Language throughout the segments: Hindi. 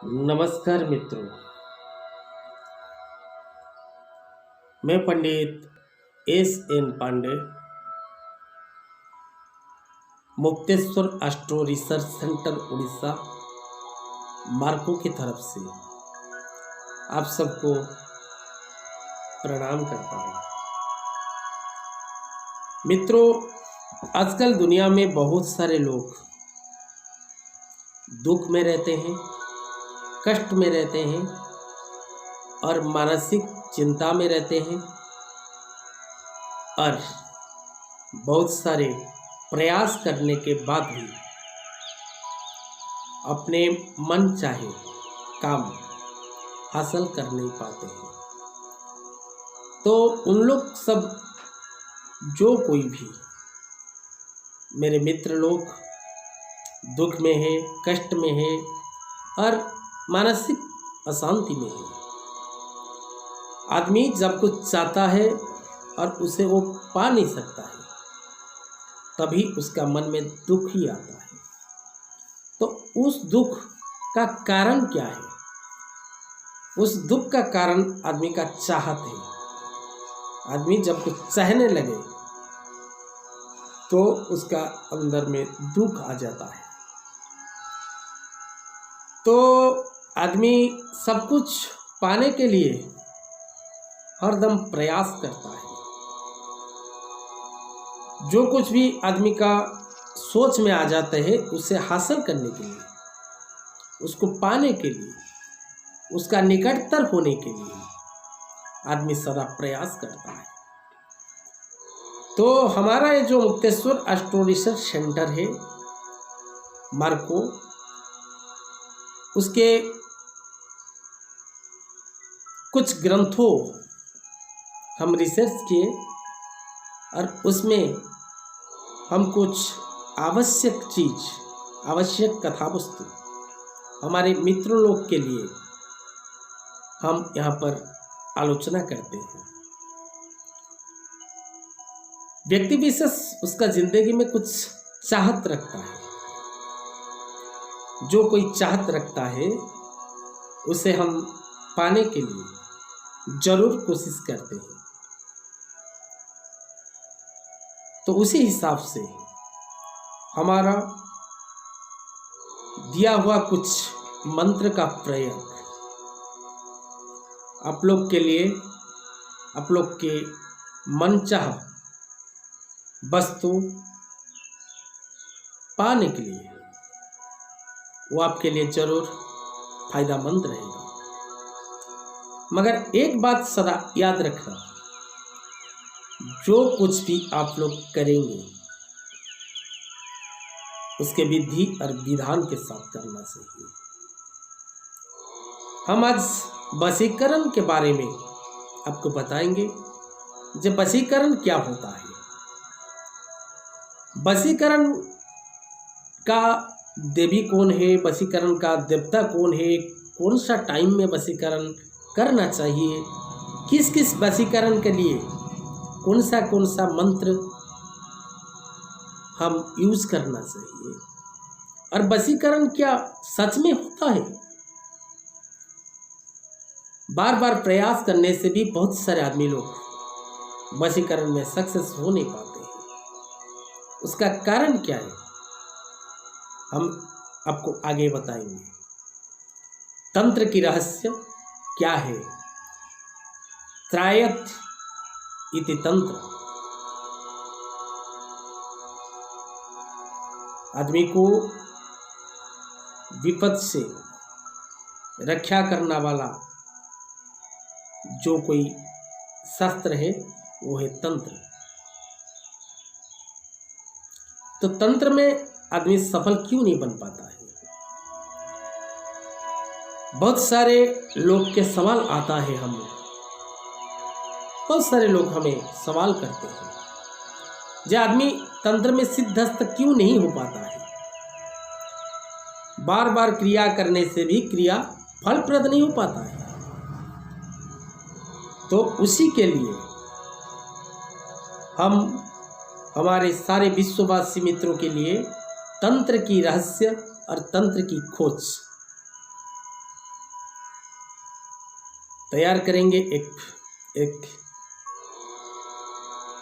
नमस्कार मित्रों, मैं Pandit S N. Pandey Mukteshwar astro research centre Orissa मार्को की तरफ से आप सबको प्रणाम करता हूँ। मित्रों, आजकल दुनिया में बहुत सारे लोग दुख में रहते हैं, कष्ट में रहते हैं और मानसिक चिंता में रहते हैं और बहुत सारे प्रयास करने के बाद भी अपने मन चाहे काम हासिल कर नहीं पाते हैं। तो उन लोग सब जो कोई भी मेरे मित्र लोग दुख में है, कष्ट में है और मानसिक अशांति में है। आदमी जब कुछ चाहता है और उसे वो पा नहीं सकता है, तभी उसका मन में दुख ही आता है। तो उस दुख का कारण क्या है? उस दुख का कारण आदमी का चाहत है। आदमी जब कुछ चाहने लगे तो उसका अंदर में दुख आ जाता है। तो आदमी सब कुछ पाने के लिए हरदम प्रयास करता है। जो कुछ भी आदमी का सोच में आ जाते हैं, उसे हासिल करने के लिए, उसको पाने के लिए, उसका निकटतर होने के लिए आदमी सदा प्रयास करता है। तो हमारा ये जो मुक्तेश्वर एस्ट्रो रिसर्च सेंटर है मार्को, उसके कुछ ग्रंथों हम रिसर्च किए और उसमें हम कुछ आवश्यक कथा वस्तु हमारे मित्रों लोग के लिए हम यहाँ पर आलोचना करते हैं। व्यक्ति विशेष उसका जिंदगी में कुछ चाहत रखता है। जो कोई चाहत रखता है उसे हम पाने के लिए जरूर कोशिश करते हैं। तो उसी हिसाब से हमारा दिया हुआ कुछ मंत्र का प्रयोग आप लोग के लिए, आप लोग के मनचाह वस्तु पाने के लिए, वो आपके लिए जरूर फायदामंद रहेगा। मगर एक बात सदा याद रखना, जो कुछ भी आप लोग करेंगे उसके विधि और विधान के साथ करना चाहिए। हम आज वशीकरण के बारे में आपको बताएंगे। जब वशीकरण क्या होता है, वशीकरण का देवी कौन है, वशीकरण का देवता कौन है, कौन सा टाइम में वशीकरण करना चाहिए, किस किस वशीकरण के लिए कौन सा मंत्र हम यूज करना चाहिए, और वशीकरण क्या सच में होता है। बार बार प्रयास करने से भी बहुत सारे आदमी लोग वशीकरण में सक्सेस हो नहीं पाते हैं। उसका कारण क्या है, हम आपको आगे बताएंगे। तंत्र की रहस्य क्या है? त्रायत इति तंत्र आदमी को विपद से रक्षा करने वाला जो कोई शास्त्र है वो है तंत्र। तो तंत्र में आदमी सफल क्यों नहीं बन पाता है? बहुत सारे लोग के सवाल आता है, बहुत सारे लोग हमें सवाल करते हैं, जो आदमी तंत्र में सिद्धस्त क्यों नहीं हो पाता है? बार बार क्रिया करने से भी क्रिया फलप्रद नहीं हो पाता है। तो उसी के लिए हम हमारे सारे विश्ववासी मित्रों के लिए तंत्र की रहस्य और तंत्र की खोज तैयार करेंगे एक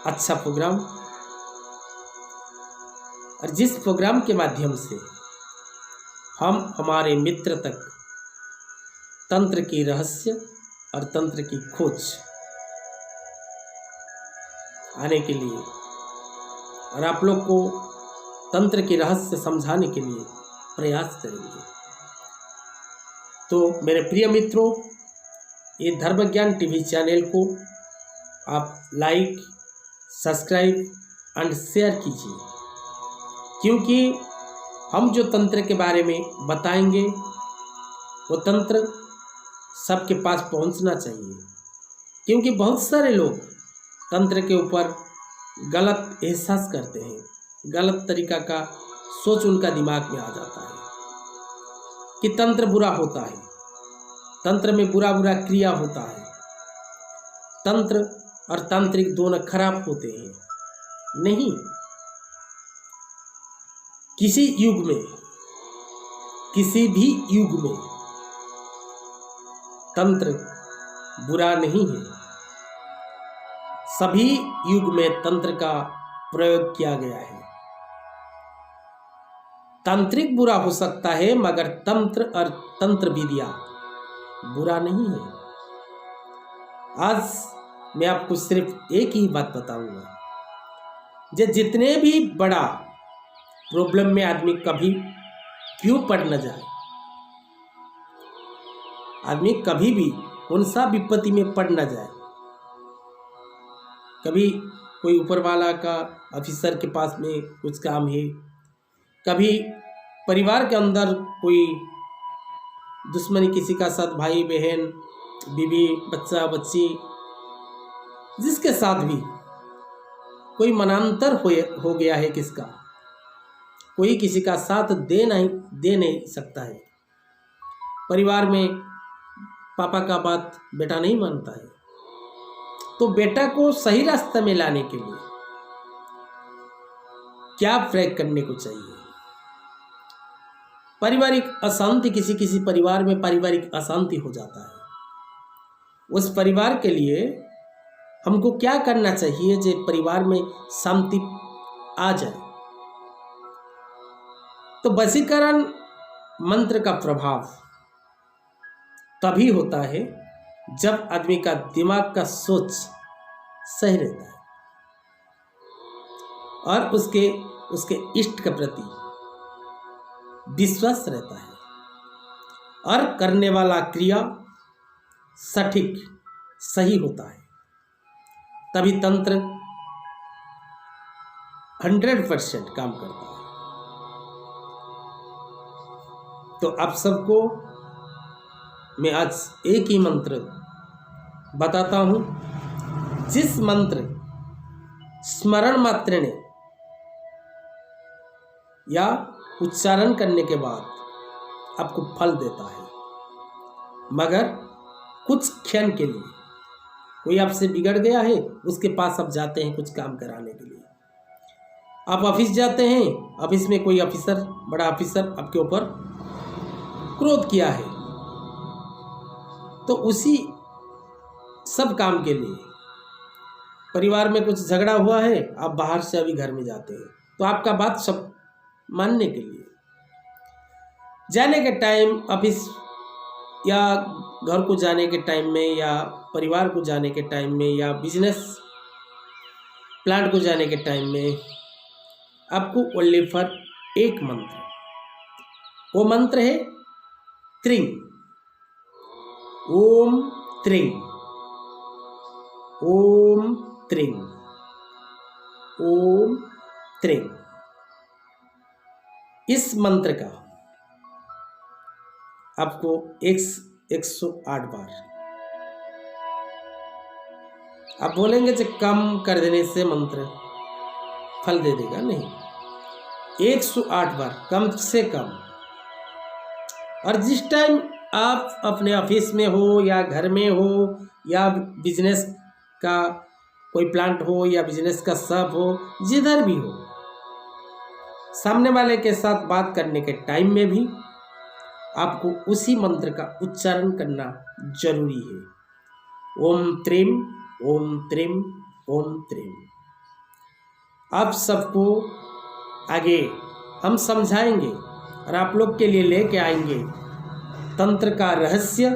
अच्छा प्रोग्राम, और जिस प्रोग्राम के माध्यम से हम हमारे मित्र तक तंत्र की रहस्य और तंत्र की खोज आने के लिए और आप लोग को तंत्र की रहस्य समझाने के लिए प्रयास करेंगे। तो मेरे प्रिय मित्रों, ये धर्म ज्ञान टीवी चैनल को आप लाइक, सब्सक्राइब एंड शेयर कीजिए, क्योंकि हम जो तंत्र के बारे में बताएंगे वो तंत्र सबके पास पहुंचना चाहिए, क्योंकि बहुत सारे लोग तंत्र के ऊपर गलत एहसास करते हैं, गलत तरीका का सोच उनका दिमाग में आ जाता है कि तंत्र बुरा होता है, तंत्र में बुरा बुरा क्रिया होता है, तंत्र और तांत्रिक दोनों खराब होते हैं। नहीं, किसी युग में, किसी भी युग में तंत्र बुरा नहीं है। सभी युग में तंत्र का प्रयोग किया गया है। तांत्रिक बुरा हो सकता है, मगर तंत्र और तंत्र विद्या बुरा नहीं है। आज मैं आपको सिर्फ एक ही बात बताऊंगा, जितने भी बड़ा प्रॉब्लम में आदमी कभी क्यों पड़ न जाए, आदमी कभी भी कौन सा विपत्ति में पड़ न जाए, कभी कोई ऊपर वाला का ऑफिसर के पास में कुछ काम है, कभी परिवार के अंदर कोई दुश्मनी किसी का साथ, भाई बहन, बीवी, बच्चा बच्ची, जिसके साथ भी कोई मनांतर हो गया है, किसका कोई किसी का साथ दे नहीं सकता है। परिवार में पापा का बात बेटा नहीं मानता है, तो बेटा को सही रास्ते में लाने के लिए क्या प्रयोग करने को चाहिए? पारिवारिक अशांति, किसी परिवार में पारिवारिक अशांति हो जाता है, उस परिवार के लिए हमको क्या करना चाहिए जो परिवार में शांति आ जाए? तो वशीकरण मंत्र का प्रभाव तभी होता है जब आदमी का दिमाग का सोच सही रहता है और उसके इष्ट के प्रति विश्वास रहता है और करने वाला क्रिया सटीक सही होता है, तभी तंत्र 100% काम करता है। तो आप सबको मैं आज एक ही मंत्र बताता हूं, जिस मंत्र स्मरण मात्र ने या उच्चारण करने के बाद आपको फल देता है, मगर कुछ क्षण के लिए। कोई आपसे बिगड़ गया है, उसके पास आप जाते हैं कुछ काम कराने के लिए, आप ऑफिस जाते हैं, ऑफिस में कोई ऑफिसर, बड़ा ऑफिसर आपके ऊपर क्रोध किया है, तो उसी सब काम के लिए परिवार में कुछ झगड़ा हुआ है, आप बाहर से अभी घर में जाते हैं, तो आपका बात सब मानने के लिए जाने के टाइम, ऑफिस या घर को जाने के टाइम में, या परिवार को जाने के टाइम में, या बिजनेस प्लांट को जाने के टाइम में, आपको ओनली फॉर एक मंत्र, वो मंत्र है त्रिंग, ओम त्रिंग, ओम त्रिंग, ओम त्रिंग। इस मंत्र का आपको 108 बार, आप बोलेंगे कि कम कर देने से मंत्र फल दे देगा, नहीं, 108 बार कम से कम। और जिस टाइम आप अपने ऑफिस में हो या घर में हो या बिजनेस का कोई प्लांट हो या बिजनेस का शॉप हो, जिधर भी हो, सामने वाले के साथ बात करने के टाइम में भी आपको उसी मंत्र का उच्चारण करना जरूरी है। ओम त्रिम ओम त्रिम ओम त्रिम। आप सबको आगे हम समझाएंगे और आप लोग के लिए लेके आएंगे तंत्र का रहस्य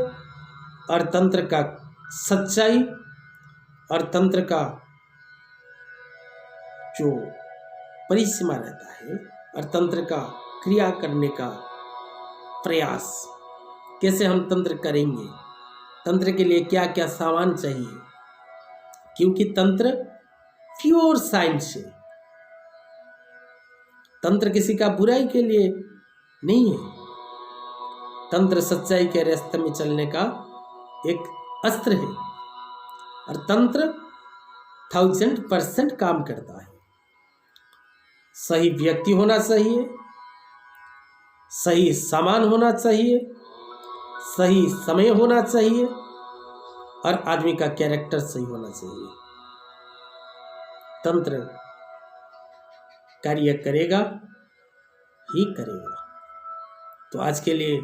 और तंत्र का सच्चाई और तंत्र का जो परिसीमा रहता है और तंत्र का क्रिया करने का प्रयास, कैसे हम तंत्र करेंगे, तंत्र के लिए क्या क्या सामान चाहिए, क्योंकि तंत्र प्योर साइंस है। तंत्र किसी का बुराई के लिए नहीं है। तंत्र सच्चाई के रास्ते में चलने का एक अस्त्र है और तंत्र 1000% काम करता है। सही व्यक्ति होना चाहिए, सही सामान होना चाहिए, सही समय होना चाहिए और आदमी का कैरेक्टर सही होना चाहिए। तंत्र कार्य करेगा ही करेगा। तो आज के लिए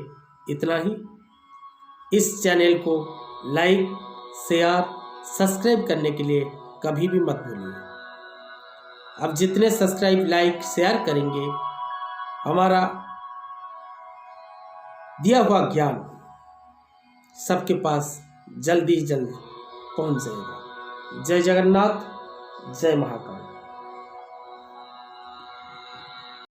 इतना ही। इस चैनल को लाइक, शेयर, सब्सक्राइब करने के लिए कभी भी मत भूलिए। अब जितने सब्सक्राइब, लाइक, शेयर करेंगे, हमारा दिया हुआ ज्ञान सबके पास जल्दी ही जल्दी पहुंच जाएगा। जय जगन्नाथ, जय महाकाल।